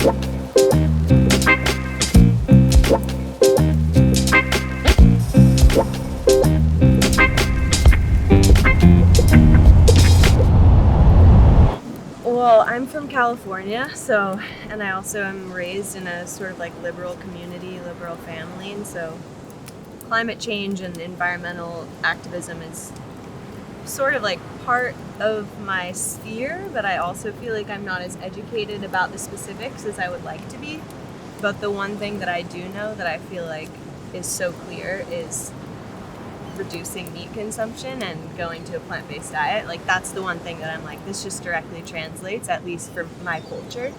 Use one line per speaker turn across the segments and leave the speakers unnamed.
Well, I'm from California, and I also am raised in a sort of like liberal community, liberal family, and so climate change and environmental activism is sort of like part of my sphere, but I also feel like I'm not as educated about the specifics as I would like to be. But the one thing that I do know that I feel like is so clear is reducing meat consumption and going to a plant-based diet. Like, that's the one thing that I'm like, this just directly translates, at least for my culture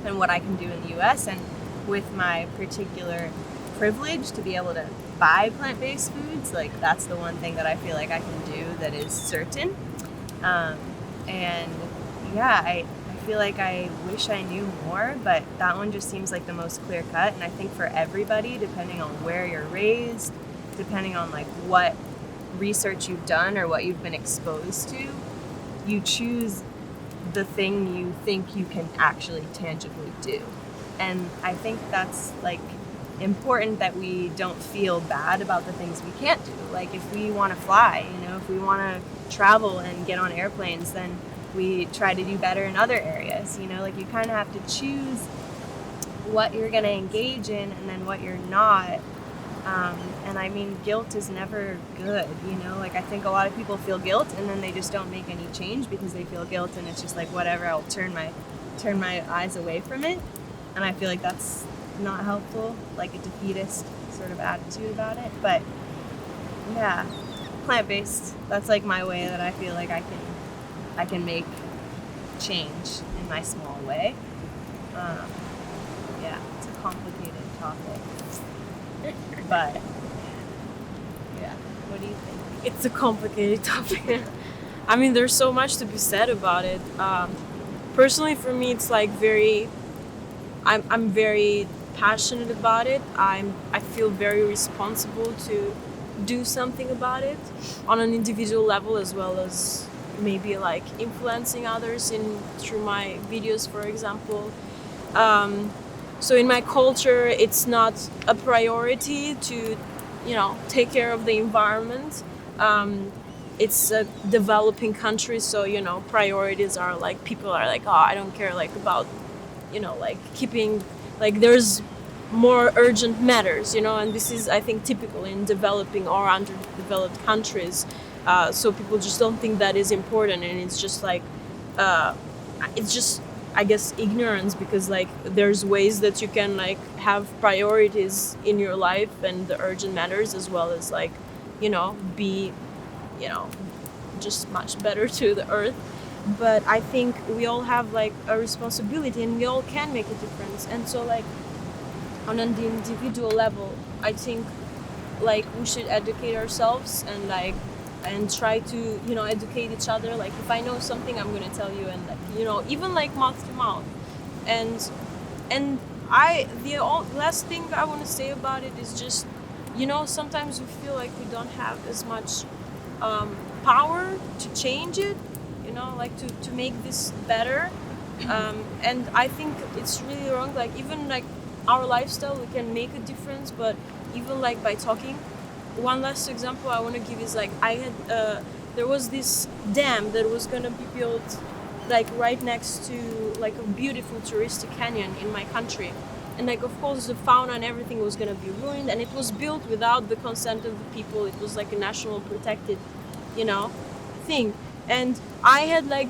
and what I can do in the US, and with my particular privilege to be able to buy plant-based foods, like that's the one thing that I feel like I can do that is certain. And yeah, I feel like I wish I knew more, but that one just seems like the most clear cut. And I think for everybody, depending on where you're raised, depending on like what research you've done or what you've been exposed to, you choose the thing you think you can actually tangibly do. And I think that's like important, that we don't feel bad about the things we can't do. Like if we want to fly, if we want to travel and get on airplanes, then we try to do better in other areas. Like you kind of have to choose what you're going to engage in and then what you're not. And I mean, guilt is never good, like I think a lot of people feel guilt and then they just don't make any change because they feel guilt, and it's just like, whatever, I'll turn my eyes away from it. And I feel like that's not helpful, like a defeatist sort of attitude about it. But yeah, plant-based, that's like my way that I feel like I can make change in my small way. Yeah, it's a complicated topic. But yeah, what do you think?
It's a complicated topic. I mean, there's so much to be said about it. Personally, for me, it's like I'm very passionate about it. I feel very responsible to do something about it on an individual level, as well as maybe like influencing others through my videos, for example. So in my culture, it's not a priority to, take care of the environment. It's a developing country, so, priorities are like, people are like, oh, I don't care like about, like keeping, like there's more urgent matters, and this is, I think, typical in developing or underdeveloped countries. So people just don't think that is important, and it's just like, it's just, I guess, ignorance, because like there's ways that you can like have priorities in your life and the urgent matters, as well as like, be, just much better to the earth. But I think we all have like a responsibility, and we all can make a difference. And so like on an individual level, I think like we should educate ourselves and try to, educate each other. Like if I know something, I'm going to tell you, and like, even like mouth to mouth. And the last thing I want to say about it is just, sometimes we feel like we don't have as much power to change it, like to make this better. And I think it's really wrong. Like even like our lifestyle, we can make a difference, but even like by talking. One last example I want to give is like there was this dam that was going to be built like right next to like a beautiful touristic canyon in my country, and like of course the fauna and everything was going to be ruined, and it was built without the consent of the people. It was like a national protected thing, and I had like,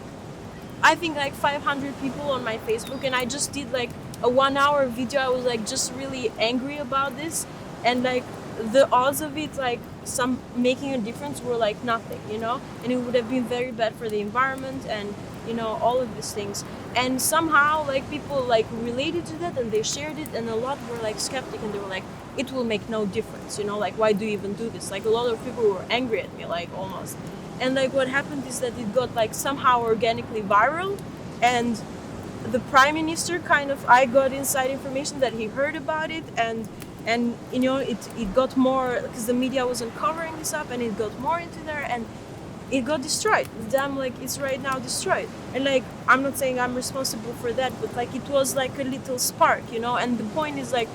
I think like 500 people on my Facebook, and I just did like a 1-hour video. I was like just really angry about this, and like the odds of it like some making a difference were like nothing, and it would have been very bad for the environment and all of these things. And somehow like people like related to that, and they shared it, and a lot were like skeptic, and they were like, it will make no difference, like why do you even do this? Like a lot of people were angry at me, like almost. And like what happened is that it got like somehow organically viral, and the prime minister I got inside information that he heard about it, and it got more, because the media wasn't covering this up, and it got more into there, and it got destroyed. The dam, like, is right now destroyed. And like, I'm not saying I'm responsible for that, but like, it was like a little spark, you know. And the point is, like,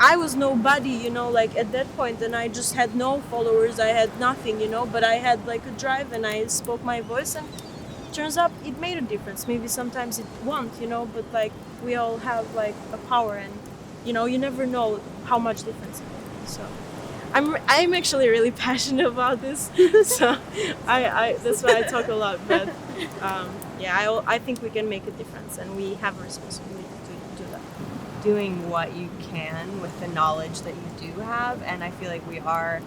I was nobody, you know, like at that point, and I just had no followers. I had nothing, you know, but I had like a drive, and I spoke my voice, and turns out it made a difference. Maybe sometimes it won't, you know, but like, we all have like a power, and you know, you never know how much difference it makes. So I'm actually really passionate about this. So I that's why I talk a lot. But yeah, I think we can make a difference, and we have a responsibility to do that.
Doing what you can with the knowledge that you do have, and I feel like we are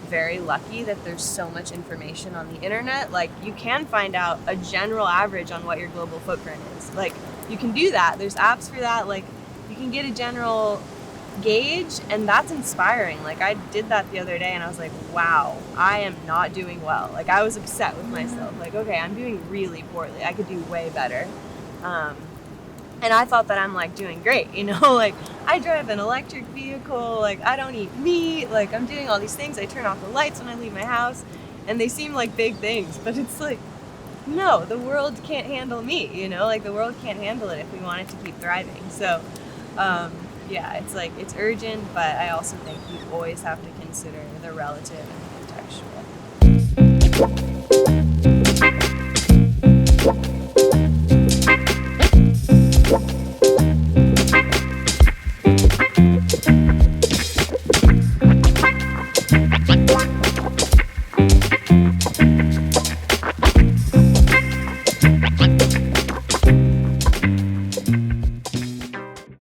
very lucky that there's so much information on the internet. Like, you can find out a general average on what your global footprint is. Like, you can do that. There's apps for that. Like, you can get a general gauge, and that's inspiring. Like, I did that the other day, and I was like, wow, I am not doing well. Like, I was upset with myself. Like, okay, I'm doing really poorly. I could do way better. And I thought that I'm like doing great, you know, like I drive an electric vehicle, like I don't eat meat, like I'm doing all these things. I turn off the lights when I leave my house, and they seem like big things, but it's like, no, the world can't handle me, you know, like the world can't handle it if we want it to keep thriving. So, yeah, it's like, it's urgent, but I also think you always have to consider the relative and the contextual.